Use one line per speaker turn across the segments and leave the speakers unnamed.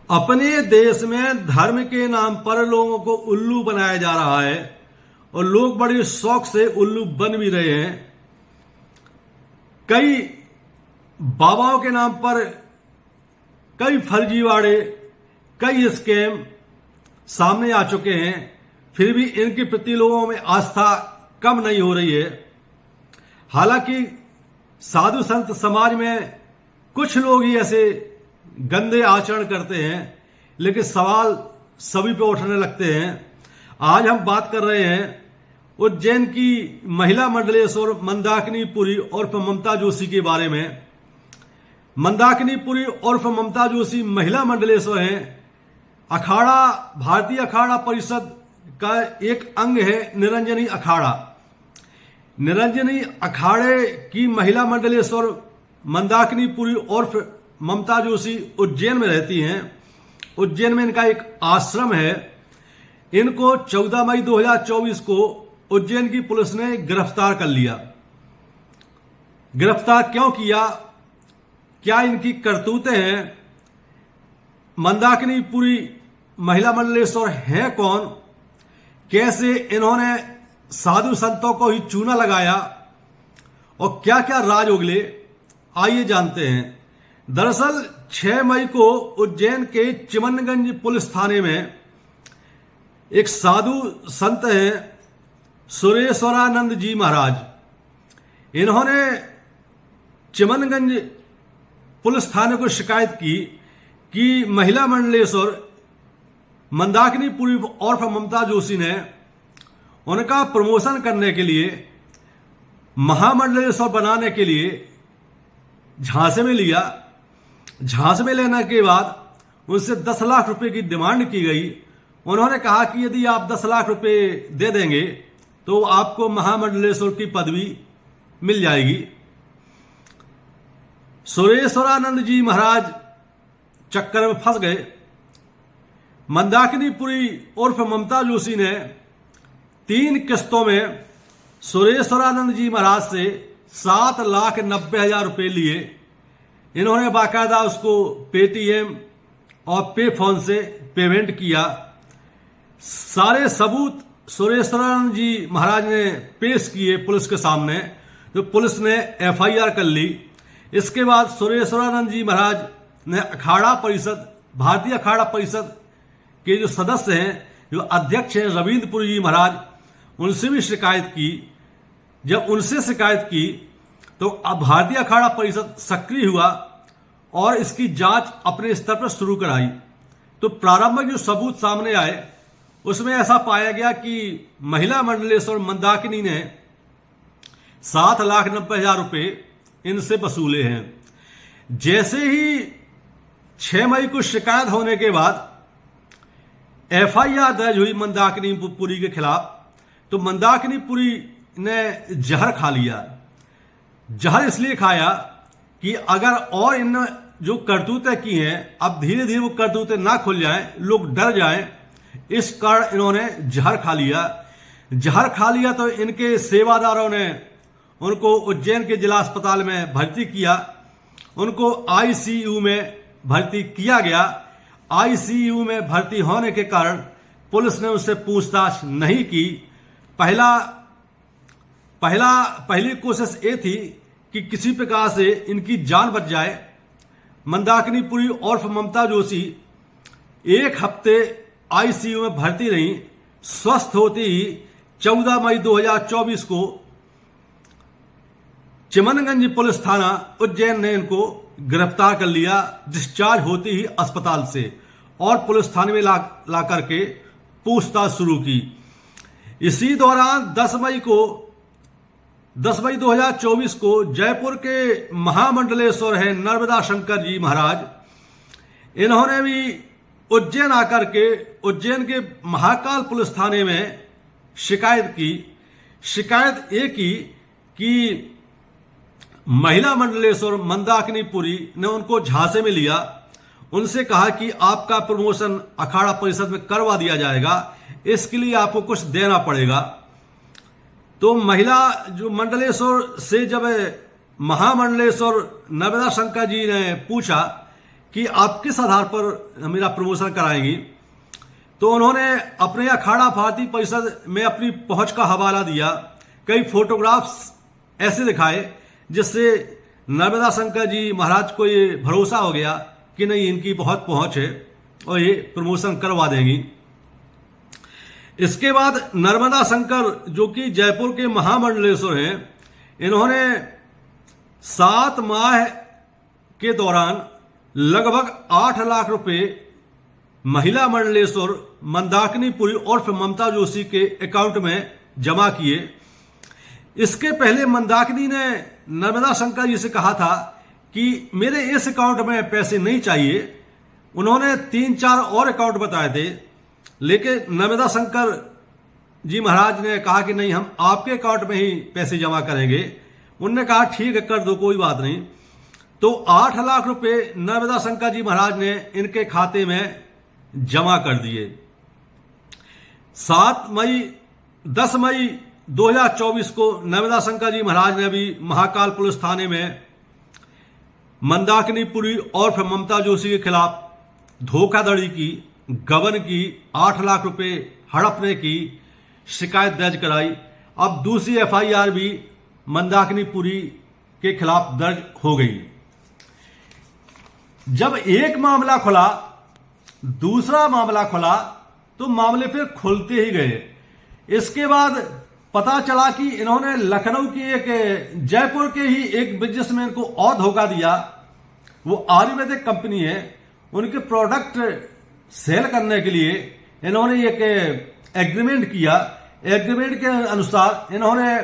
अपने देश में धर्म के नाम पर लोगों को उल्लू बनाया जा रहा है और लोग बड़े शौक से उल्लू बन भी रहे हैं। कई बाबाओं के नाम पर कई फर्जीवाड़े, कई स्कैम सामने आ चुके हैं, फिर भी इनके प्रति लोगों में आस्था कम नहीं हो रही है। हालांकि साधु संत समाज में कुछ लोग ही ऐसे गंदे आचरण करते हैं, लेकिन सवाल सभी पे उठने लगते हैं। आज हम बात कर रहे हैं उज्जैन की महिला मंडलेश्वर मंदाकिनी पुरी उर्फ ममता जोशी के बारे में। मंदाकिनी पुरी उर्फ ममता जोशी महिला मंडलेश्वर हैं। अखाड़ा भारतीय अखाड़ा परिषद का एक अंग है निरंजनी अखाड़ा। निरंजनी अखाड़े की महिला मंडलेश्वर मंदाकिनी पुरी उर्फ ममता जोशी उज्जैन में रहती हैं। उज्जैन में इनका एक आश्रम है। इनको 14 मई 2024 को उज्जैन की पुलिस ने गिरफ्तार कर लिया। गिरफ्तार क्यों किया, क्या इनकी करतूतें हैं, मंदाकिनी पुरी महिला मंडलेश्वर हैं कौन, कैसे इन्होंने साधु संतों को ही चूना लगाया और क्या क्या राज उगले, आइए जानते हैं। दरअसल 6 मई को उज्जैन के चिमनगंज पुलिस थाने में एक साधु संत हैं सुरेश्वरानंद जी महाराज। इन्होंने चिमनगंज पुलिस थाने को शिकायत की कि महिला मंडलेश्वर मंदाकिनी पुरी उर्फ ममता जोशी ने उनका प्रमोशन करने के लिए, महामंडलेश्वर बनाने के लिए झांसे में लिया। झांसे में लेने के बाद उनसे 10 लाख रुपए की डिमांड की गई। उन्होंने कहा कि यदि आप 10 लाख रुपए दे देंगे तो आपको महामंडलेश्वर की पदवी मिल जाएगी। सुरेश्वरानंद जी महाराज चक्कर में फंस गए। मंदाकिनी पुरी उर्फ ममता जोशी ने 3 किस्तों में सुरेश्वरानंद जी महाराज से 7,90,000 रुपए लिए। इन्होंने बाकायदा उसको पेटीएम और पे फोन से पेमेंट किया। सारे सबूत सुरेश्वरानंद जी महाराज ने पेश किए पुलिस के सामने, तो पुलिस ने एफआईआर कर ली। इसके बाद सुरेश्वरानंद जी महाराज ने अखाड़ा परिषद, भारतीय अखाड़ा परिषद के जो सदस्य हैं, जो अध्यक्ष हैं रविंद्रपुरी जी महाराज, उनसे भी शिकायत की। जब उनसे शिकायत की तो अब भारतीय अखाड़ा परिषद सक्रिय हुआ और इसकी जांच अपने स्तर पर शुरू कराई। तो प्रारंभिक जो सबूत सामने आए उसमें ऐसा पाया गया कि महिला मंडलेश्वर मंदाकिनी ने 7,90,000 रुपए इनसे वसूले हैं। जैसे ही 6 मई को शिकायत होने के बाद एफआईआर दर्ज हुई मंदाकिनी पुरी के खिलाफ, तो मंदाकिनी पुरी ने जहर खा लिया। जहर इसलिए खाया कि अगर और इन जो करतूतें की हैं, अब धीरे धीरे वो करतूतें ना खुल जाएं, लोग डर जाएं, इस कारण इन्होंने जहर खा लिया। जहर खा लिया तो इनके सेवादारों ने उनको उज्जैन के जिला अस्पताल में भर्ती किया। उनको आईसीयू में भर्ती किया गया। आईसीयू में भर्ती होने के कारण पुलिस ने उससे पूछताछ नहीं की। पहली कोशिश ये थी कि किसी प्रकार से इनकी जान बच जाए। मंदाकिनी पुरी उर्फ ममता जोशी 1 हफ्ते आईसीयू में भर्ती रही। स्वस्थ होते ही 14 मई 2024 को चिमनगंज पुलिस थाना उज्जैन ने इनको गिरफ्तार कर लिया, डिस्चार्ज होते ही अस्पताल से, और पुलिस थाने में ला करके पूछताछ शुरू की। इसी दौरान 10 मई 2024 को जयपुर के महामंडलेश्वर हैं नर्मदा शंकर जी महाराज। इन्होंने भी उज्जैन आकर के उज्जैन के महाकाल पुलिस थाने में शिकायत की। शिकायत ये की कि महिला मंडलेश्वर मंदाकिनी पुरी ने उनको झांसे में लिया। उनसे कहा कि आपका प्रमोशन अखाड़ा परिषद में करवा दिया जाएगा, इसके लिए आपको कुछ देना पड़ेगा। तो महिला जो मंडलेश्वर से जब महामंडलेश्वर नर्मदा शंकर जी ने पूछा कि आप किस आधार पर मेरा प्रमोशन कराएंगी। तो उन्होंने अपने अखाड़ा भारती परिषद में अपनी पहुंच का हवाला दिया, कई फोटोग्राफ्स ऐसे दिखाए जिससे नर्मदा शंकर जी महाराज को ये भरोसा हो गया कि नहीं, इनकी बहुत पहुंच है और ये प्रमोशन करवा देंगी। इसके बाद नर्मदा शंकर जो कि जयपुर के महामंडलेश्वर हैं, इन्होंने 7 माह के दौरान लगभग 8 लाख रुपए महिला मंडलेश्वर मंदाकिनी पुरी और ममता जोशी के अकाउंट में जमा किए। इसके पहले मंदाकिनी ने नर्मदा शंकर जी से कहा था कि मेरे इस अकाउंट में पैसे नहीं चाहिए। उन्होंने 3-4 और अकाउंट बताए थे, लेकिन नर्मदा शंकर जी महाराज ने कहा कि नहीं, हम आपके अकाउंट में ही पैसे जमा करेंगे। उनने कहा ठीक है, कर दो, कोई बात नहीं। तो 8 लाख रुपए नर्मदा शंकर जी महाराज ने इनके खाते में जमा कर दिए। 10 मई 2024 को नर्मदा शंकर जी महाराज ने भी महाकाल पुलिस थाने में मंदाकिनी पुरी और ममता जोशी के खिलाफ धोखाधड़ी की, गबन की, 8 लाख रुपए हड़पने की शिकायत दर्ज कराई। अब दूसरी एफआईआर भी मंदाकिनी पुरी के खिलाफ दर्ज हो गई। जब एक मामला खुला, दूसरा मामला खुला, तो मामले फिर खुलते ही गए। इसके बाद पता चला कि इन्होंने लखनऊ की जयपुर के ही एक बिजनेसमैन को और धोखा दिया। वो आयुर्वेदिक कंपनी है, उनके प्रोडक्ट सेल करने के लिए इन्होंने एक एग्रीमेंट किया। एग्रीमेंट के अनुसार इन्होंने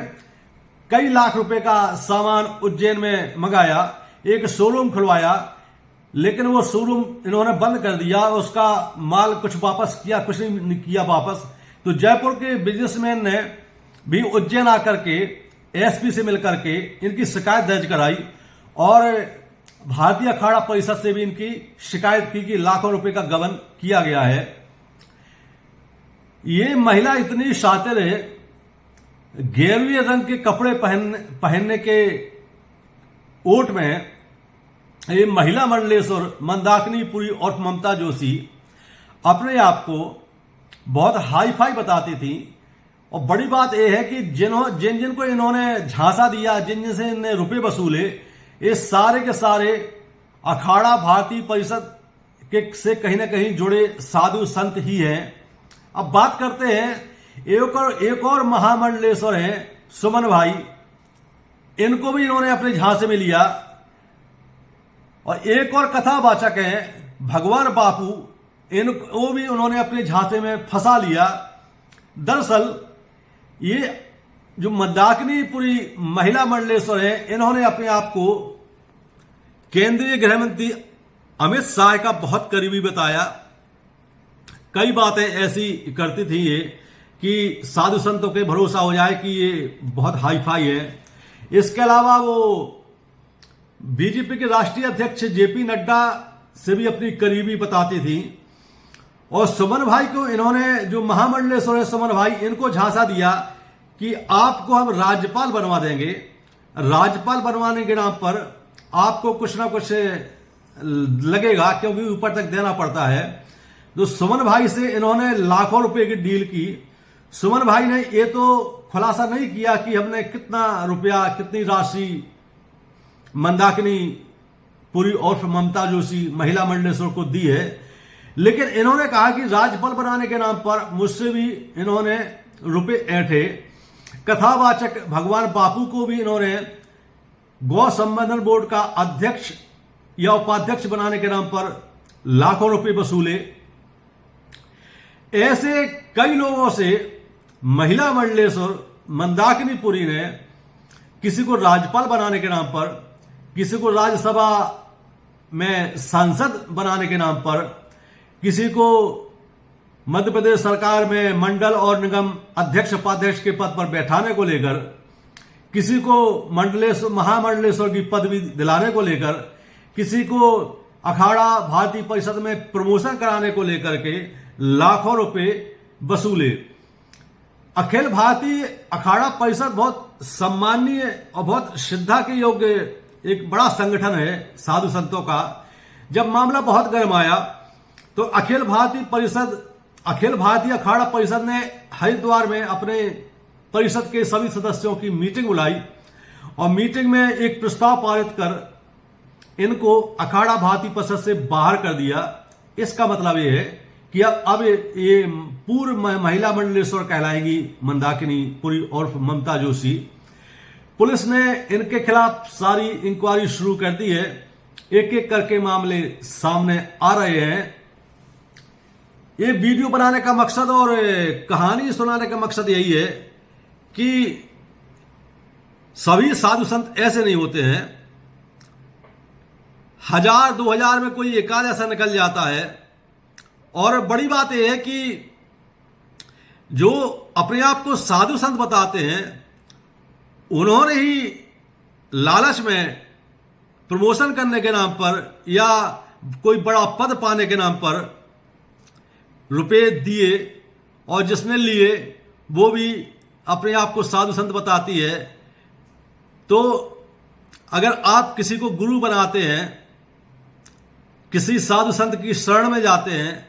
कई लाख रुपए का सामान उज्जैन में मंगाया, एक शोरूम खुलवाया, लेकिन वो शोरूम इन्होंने बंद कर दिया। उसका माल कुछ वापस किया, कुछ नहीं किया वापस। तो जयपुर के बिजनेसमैन ने भी उज्जैन आकर के एसपी से मिलकर के इनकी शिकायत दर्ज कराई और भारतीय अखाड़ा परिषद से भी इनकी शिकायत की कि लाखों रुपए का गबन किया गया है। ये महिला इतनी शातिर है, गेरुए रंग के कपड़े पहनने के ओट में ये महिला मंडलेश्वर मंदाकिनी पुरी और ममता जोशी अपने आप को बहुत हाई फाई बताती थी। और बड़ी बात यह है कि जिन को इन्होंने झांसा दिया, जिन से इन्हें रुपए वसूले, ये सारे के सारे अखाड़ा भारती परिषद के से कहीं ना कहीं जुड़े साधु संत ही हैं। अब बात करते हैं एक और महामंडलेश्वर हैं सुमन भाई। इनको भी इन्होंने अपने झांसे में लिया। और एक और कथावाचक हैं भगवान बापू, इनको भी उन्होंने अपने झांसे में फंसा लिया। दरअसल ये जो मंदाकिनी पुरी महिला मंडलेश्वर है, इन्होंने अपने आप को केंद्रीय गृह मंत्री अमित शाह का बहुत करीबी बताया। कई बातें ऐसी करती थी ये कि साधु संतों के भरोसा हो जाए कि ये बहुत हाई फाई है। इसके अलावा वो बीजेपी के राष्ट्रीय अध्यक्ष जेपी नड्डा से भी अपनी करीबी बताती थी। और सुमन भाई को इन्होंने, जो महामंडलेश्वर है सुमन भाई, इनको झांसा दिया कि आपको हम राज्यपाल बनवा देंगे। राज्यपाल बनवाने के नाम पर आपको कुछ ना कुछ लगेगा, क्योंकि ऊपर तक देना पड़ता है। तो सुमन भाई से इन्होंने लाखों रुपए की डील की। सुमन भाई ने ये तो खुलासा नहीं किया कि हमने कितना रुपया, कितनी राशि मंदाकिनी पुरी और ममता जोशी महिला मंडलेश्वर को दी है, लेकिन इन्होंने कहा कि राज्यपाल बनाने के नाम पर मुझसे भी इन्होंने रुपए ऐंठे। कथावाचक भगवान बापू को भी इन्होंने गौ संवर्धन बोर्ड का अध्यक्ष या उपाध्यक्ष बनाने के नाम पर लाखों रुपए वसूले। ऐसे कई लोगों से महिला मंडलेश्वर मंदाकिनी पुरी ने किसी को राज्यपाल बनाने के नाम पर, किसी को राज्यसभा में सांसद बनाने के नाम पर, किसी को मध्य प्रदेश सरकार में मंडल और निगम अध्यक्ष उपाध्यक्ष के पद पर बैठाने को लेकर, किसी को महामंडलेश्वर की पदवी दिलाने को लेकर, किसी को अखाड़ा भारतीय परिषद में प्रमोशन कराने को लेकर के लाखों रुपए वसूले। अखिल भारतीय अखाड़ा परिषद बहुत सम्माननीय और बहुत श्रद्धा के योग्य एक बड़ा संगठन है साधु संतों का, जब मामला बहुत गर्म आया तो अखिल भारतीय अखाड़ा परिषद ने हरिद्वार में अपने परिषद के सभी सदस्यों की मीटिंग बुलाई और मीटिंग में एक प्रस्ताव पारित कर इनको अखाड़ा भारतीय परिषद से बाहर कर दिया। इसका मतलब यह है कि अब ये पूर्व महिला मंडलेश्वर कहलाएंगी मंदाकिनी पुरी और ममता जोशी। पुलिस ने इनके खिलाफ सारी इंक्वायरी शुरू कर दी है। एक एक करके मामले सामने आ रहे हैं। ये वीडियो बनाने का मकसद और कहानी सुनाने का मकसद यही है कि सभी साधु संत ऐसे नहीं होते हैं। 1000-2000 में कोई एकाध ऐसा निकल जाता है। और बड़ी बात यह है कि जो अपने आप को साधु संत बताते हैं उन्होंने ही लालच में प्रमोशन करने के नाम पर या कोई बड़ा पद पाने के नाम पर रुपए दिए और जिसने लिए वो भी अपने आप को साधु संत बताती है। तो अगर आप किसी को गुरु बनाते हैं, किसी साधु संत की शरण में जाते हैं,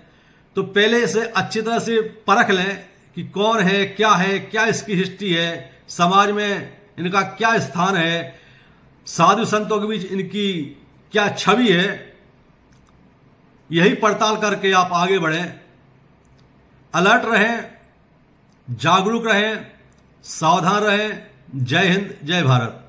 तो पहले इसे अच्छी तरह से परख लें कि कौन है, क्या इसकी हिस्ट्री है, समाज में इनका क्या स्थान है, साधु संतों के बीच इनकी क्या छवि है। यही पड़ताल करके आप आगे बढ़ें। अलर्ट रहें, जागरूक रहें, सावधान रहें। जय हिंद, जय भारत।